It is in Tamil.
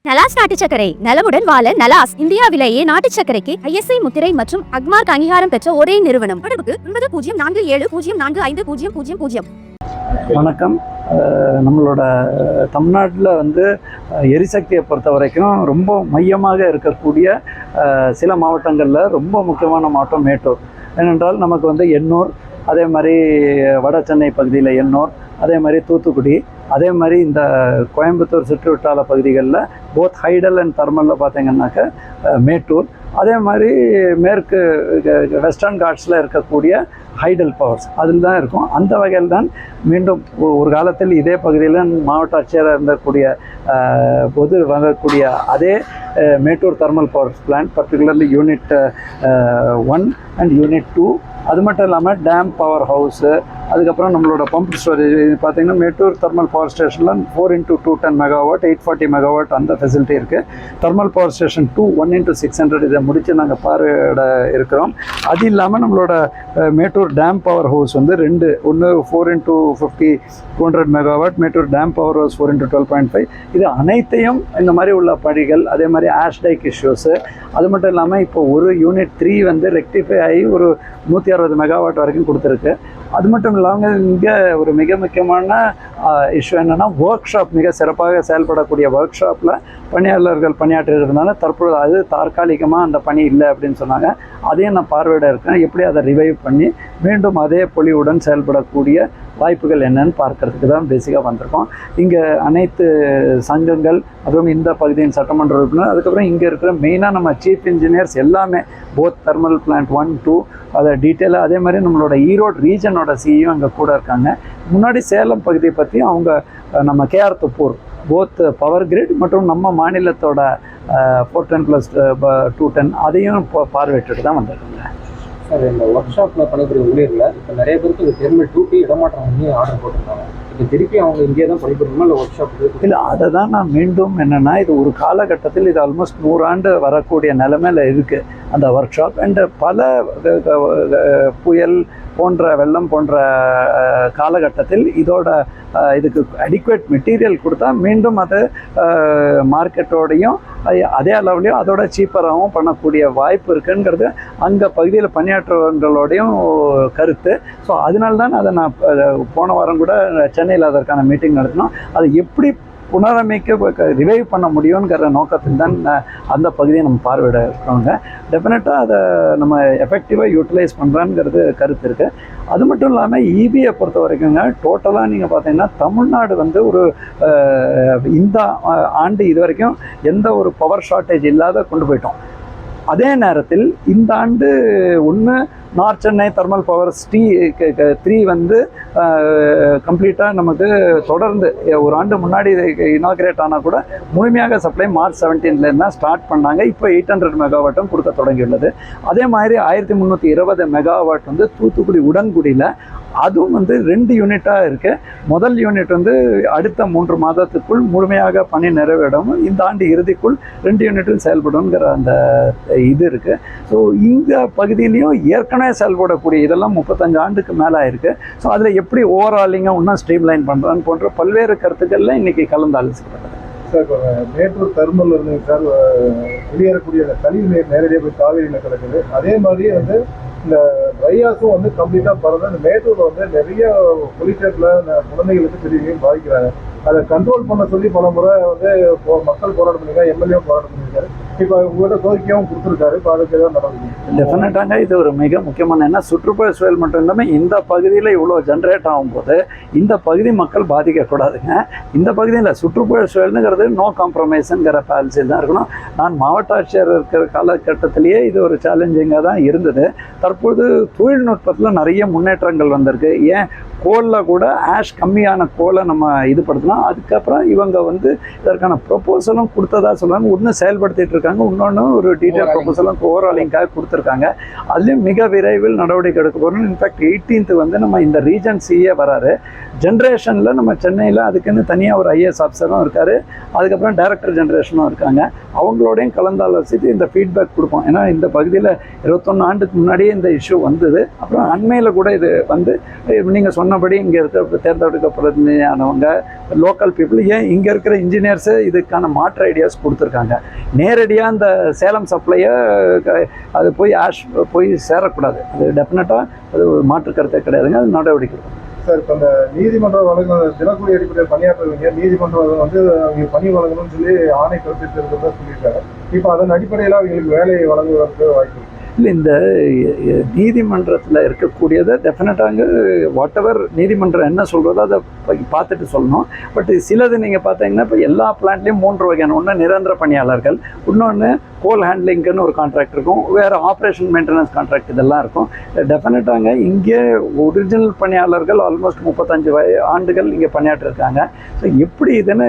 நலாஸ் நாட்டு சர்க்கரை நலமுடன் வாழ நலாஸ் இந்தியாவிலேயே நாட்டு சர்க்கரைக்கு ISI முத்திரை மற்றும் அக்மார்க் அங்கீகாரம் பெற்ற ஒரே நிறுவனம். தொடர்புக்கு 9047045000. வணக்கம். நம்மளோட தமிழ்நாட்டில் எரிசக்தியை பொறுத்த வரைக்கும் ரொம்ப மையமாக இருக்கக்கூடிய சில மாவட்டங்களில் ரொம்ப முக்கியமான மாவட்டம் மேட்டூர். ஏனென்றால் நமக்கு எண்ணூர், அதே மாதிரி வட சென்னை பகுதியில் எண்ணூர், அதே மாதிரி தூத்துக்குடி, அதே மாதிரி இந்த கோயம்புத்தூர் சுற்றுவட்டார பகுதிகளில் போத் ஹைடல் அண்ட் தர்மலில் பார்த்திங்கன்னாக்க மேட்டூர், அதே மாதிரி மேற்கு வெஸ்டர்ன் காட்ஸில் இருக்கக்கூடிய ஹைடல் பவர்ஸ் அதில் தான் இருக்கும். அந்த வகையில் தான் மீண்டும் ஒரு காலத்தில் இதே பகுதியில் மாவட்ட ஆட்சியராக இருந்தக்கூடிய போது வாங்கக்கூடிய அதே Mettur thermal power plant, particularly unit 1 and unit 2, அது மட்டும் இல்லாமல் டேம் பவர் ஹவுஸு, அதுக்கப்புறம் நம்மளோட பம்ப் ஸ்டோரேஜ். இது பார்த்திங்கன்னா மேட்டூர் தெர்மல் பவர் ஸ்டேஷனில் 4x210 மெகாவாட் 840 மெகாவாட் அந்த ஃபெசிலிட்டி இருக்குது. தெர்மல் பவர் ஸ்டேஷன் 2 1x600 இதை முடித்து நாங்கள் பார்வையிட இருக்கிறோம். அது இல்லாமல் நம்மளோட மேட்டூர் டேம் பவர் ஹவுஸ் 2, ஒன்று 4x50 200 megawatt Mettur dam power house 4x12.5. இது அனைத்தையும் இந்த மாதிரி உள்ள பணிகள், அதே மாதிரி ஆஷ்டைக் இஷ்யூஸு, அது மட்டும் இல்லாமல் இப்போ ஒரு யூனிட் 3 ரெக்டிஃபை ஆகி ஒரு 160 மெகாவாட் வரைக்கும் கொடுத்துருக்கு. அது மட்டும் இல்லாமல் இங்கே ஒரு மிக முக்கியமான இஷ்யூ என்னென்னா ஒர்க் ஷாப், மிக சிறப்பாக செயல்படக்கூடிய ஒர்க் ஷாப்பில் பணியாளர்கள் பணியாற்றுறதுனால தற்பொழுது அது தற்காலிகமாக அந்த பணி இல்லை அப்படின்னு சொன்னாங்க. அதையும் நான் பார்வையிட இருக்கேன். எப்படி அதை ரிவைவ் பண்ணி மீண்டும் அதே பொலிவுடன் செயல்படக்கூடிய வாய்ப்புகள் என்னன்னு பார்க்கறதுக்கு தான் பேசிக்காக வந்திருக்கோம். இங்கே அனைத்து சங்கங்கள், அதுவும் இந்த பகுதியின் சட்டமன்ற உறுப்பினர், அதுக்கப்புறம் இங்கே இருக்கிற மெயினாக நம்ம சீஃப் இன்ஜினியர்ஸ் எல்லாமே போத் தெர்மல் பிளான்ட் 1, 2 அதை டீட்டெயிலாக, அதே மாதிரி நம்மளோட ஈரோடு ரீஜனோட சிஇஓ அங்கே கூட இருக்காங்க. முன்னாடி சேலம் பகுதியை பற்றி அவங்க நம்ம KR துப்பூர் போத் பவர் கிரிட் மற்றும் நம்ம மாநிலத்தோட 410+210 அதையும் பார்வையிட்டு தான் வந்திருக்காங்க. சார், இந்த ஒர்க் ஷாப்பில் பணிபுரிய ஊழியர்கள் இப்போ நிறைய பேருக்கு இந்த தெர்மல் டியூட்டி இடமாற்றம் பண்ணி ஆர்டர் போட்டிருக்காங்க. இப்போ திருப்பி அவங்க இங்கே தான் பணிபுரியணுமா இல்லை ஒர்க் ஷாப்? இல்லை, அதை தான் நான் மீண்டும் என்னென்னா, இது ஒரு காலகட்டத்தில் இது ஆல்மோஸ்ட் 100 ஆண்டு வரக்கூடிய நிலைமையில் இருக்குது அந்த ஒர்க் ஷாப். அண்டு பல புயல் போன்ற வெள்ளம் போன்ற காலகட்டத்தில் இதுக்கு அடிக்குவேட் மெட்டீரியல் கொடுத்தா மீண்டும் அது மார்க்கெட்டோடையும் அதே அளவுலையும் அதோட சீப்பராகவும் பண்ணக்கூடிய வாய்ப்பு இருக்குங்கிறது அங்கே பகுதியில் பணியாற்றுவங்களோடையும் கருத்து. ஸோ அதனால தான் அதை நான் போன வாரம் கூட சென்னையில் அதற்கான மீட்டிங் நடத்தினோம். அது எப்படி புனரமைக்க ரிவைவ் பண்ண முடியுங்கிற நோக்கத்தில் தான் அந்த பகுதியை நம்ம பார்வையிட இருக்கிறோங்க. டெஃபினட்டாக அதை நம்ம எஃபெக்டிவாக யூட்டிலைஸ் பண்ணுறாங்கிறது கருத்து இருக்குது. அது மட்டும் இல்லாமல் EBயை பொறுத்த வரைக்குங்க டோட்டலாக நீங்கள் பார்த்தீங்கன்னா தமிழ்நாடு ஒரு இந்த ஆண்டு இது வரைக்கும் எந்த ஒரு பவர் ஷார்ட்டேஜ் இல்லாத கொண்டு போயிட்டோம். அதே நேரத்தில் இந்த ஆண்டு நார்த் சென்னை தெர்மல் பவர் 3 கம்ப்ளீட்டாக நமக்கு தொடர்ந்து ஒரு ஆண்டு முன்னாடி இனாகிரேட் ஆனால் கூட முழுமையாக சப்ளை மார்ச் 17 தான் ஸ்டார்ட் பண்ணாங்க. இப்போ 800 மெகாவாட்டும் கொடுக்க தொடங்கியுள்ளது. அதே மாதிரி 1320 மெகாவாட் தூத்துக்குடி உடன்குடியில், அதுவும் 2 யூனிட்டாக இருக்குது. முதல் யூனிட் அடுத்த 3 மாதத்துக்குள் முழுமையாக பணி நிறைவேறும். இந்த ஆண்டு இறுதிக்குள் 2 யூனிட்டும் செயல்படுங்கிற அந்த இது இருக்குது. ஸோ இந்த பகுதியிலையும் ஏற்கனவே செயல்படக்கூடிய இதெல்லாம் 35 ஆண்டுக்கு மேலே ஆயிருக்கு. ஸோ அதில் எப்படி ஓவராலிங்காக இன்னும் ஸ்ட்ரீம்லைன் பண்ணுறான்னு போன்ற பல்வேறு கருத்துக்கள்லாம் இன்றைக்கி கலந்து ஆலோசிக்கப்பட்டது. சார், இப்போ மேட்டூர் தெர்மல் இருந்துங்க சார், வெளியேறக்கூடிய அந்த கழிவு நீர் நேரடியாக போய் காவேரியில் கிடக்குது. அதே மாதிரி இந்த ட்ரையாஸும் கம்ப்ளீட்டாக பறந்து அந்த மேட்டூரில் நிறைய பொலிட்டேட்டில் குழந்தைகளுக்கு பெரிய பாதிக்கிறாங்க. அதை கண்ட்ரோல் பண்ண சொல்லி பல முறை மக்கள் போராட்டம் பண்ணியிருக்காங்க, MLA போராட்டம் பண்ணியிருக்காரு. இப்போ உங்கள்கிட்ட கோரிக்கையும் கொடுத்துருக்காரு. இப்போ அதுக்கு எதாவது நடக்குது? டெஃபினட்டாங்க, இது ஒரு மிக முக்கியமான என்ன, சுற்றுப்புற சூழல் மட்டும் இல்லாமல் இந்த பகுதியில் இவ்வளோ ஜென்ரேட் ஆகும்போது இந்த பகுதி மக்கள் பாதிக்கக்கூடாதுங்க. இந்த பகுதியில் சுற்றுப்புற சூழல்னுங்கிறது நோ காம்ப்ரமைஸுங்கிற பாலிசியில் தான் இருக்கணும். நான் மாவட்ட ஆட்சியர் இருக்கிற காலகட்டத்திலேயே இது ஒரு சேலஞ்சிங்காக தான் இருந்தது. தற்போது தொழில்நுட்பத்தில் நிறைய முன்னேற்றங்கள் வந்திருக்கு. ஏன் கோலில் கூட ஆஷ் கம்மியான கோலை நம்ம இது படுத்தலாம். அதுக்கப்புறம் இவங்க இதற்கான ப்ரொப்போசலும் கொடுத்ததா சொல்லுவாங்க. ஒன்று செயல்படுத்திட்டு இருக்காங்க. கொடுத்துருக்காங்க, இன்னொன்று ஒரு டீட்டெயில் ப்ரொபோசலும் ஓவராலிங்காக கொடுத்துருக்காங்க. அதுலேயும் மிக விரைவில் நடவடிக்கை எடுக்க போகிறோம். இன்ஃபேக்ட் 18th வந்து நம்ம இந்த ரீஜன் சிஏ வராரு. ஜென்ரேஷனில் நம்ம சென்னையில் அதுக்குன்னு தனியாக ஒரு ஐஏஎஸ் ஆஃபீஸரும் இருக்கார், அதுக்கப்புறம் டைரக்டர் ஜென்ரேஷனும் இருக்காங்க. அவங்களோடையும் கலந்தாலோசித்து இந்த ஃபீட்பேக் கொடுப்போம். ஏன்னா இந்த பகுதியில் 21 ஆண்டுக்கு முன்னாடியே இந்த இஷ்யூ வந்தது. அப்புறம் அண்மையில் கூட இது வந்து நீங்கள் சொன்னபடி இங்கே இருக்க தேர்ந்தெடுக்கப்படுறவங்க லோக்கல் பீப்புள், ஏன் இங்கே இருக்கிற இன்ஜினியர்ஸு இதுக்கான மாற்று ஐடியாஸ் கொடுத்துருக்காங்க. நேரடியாக இந்த சேலம் சப்ளையை அது போய் சேரக்கூடாது. அது டெஃபினட்டாக அது மாற்று கருத்தை கிடையாதுங்க. அது நடவடிக்கை சார். இப்போ அந்த நீதிமன்ற வழக்கு தினக்கூலி அடிப்படையில் பணியாற்றுவீங்க, நீதிமன்றம் வந்து அவங்க பணி வழங்கணும்னு சொல்லி ஆணை கருத்து இருக்கிறதா சொல்லியிருக்காங்க. இப்போ அதன் அடிப்படையில் அவங்களுக்கு வேலையை வழங்குவதற்கு வாய்ப்பு இல்லை. இந்த நீதிமன்றத்தில் இருக்கக்கூடியதை டெஃபினட்டாக வாட் எவர் நீதிமன்றம் என்ன சொல்கிறதோ அதை பார்த்துட்டு சொல்லணும். பட் சிலது நீங்கள் பார்த்தீங்கன்னா இப்போ எல்லா பிளான்ட்லேயும் 3 வகையான, ஒன்று நிரந்தர பணியாளர்கள், இன்னொன்று கோல் ஹேண்ட்லிங்க்குன்னு ஒரு கான்ட்ராக்ட் இருக்கும், வேறு ஆப்ரேஷன் மெயின்டெனன்ஸ் கான்ட்ராக்ட், இதெல்லாம் இருக்கும். டெஃபினட்டாங்க இங்கே ஒரிஜினல் பணியாளர்கள் ஆல்மோஸ்ட் 35 ஆண்டுகள் இங்கே பணியாற்றிருக்காங்க. ஸோ எப்படி இதுன்னு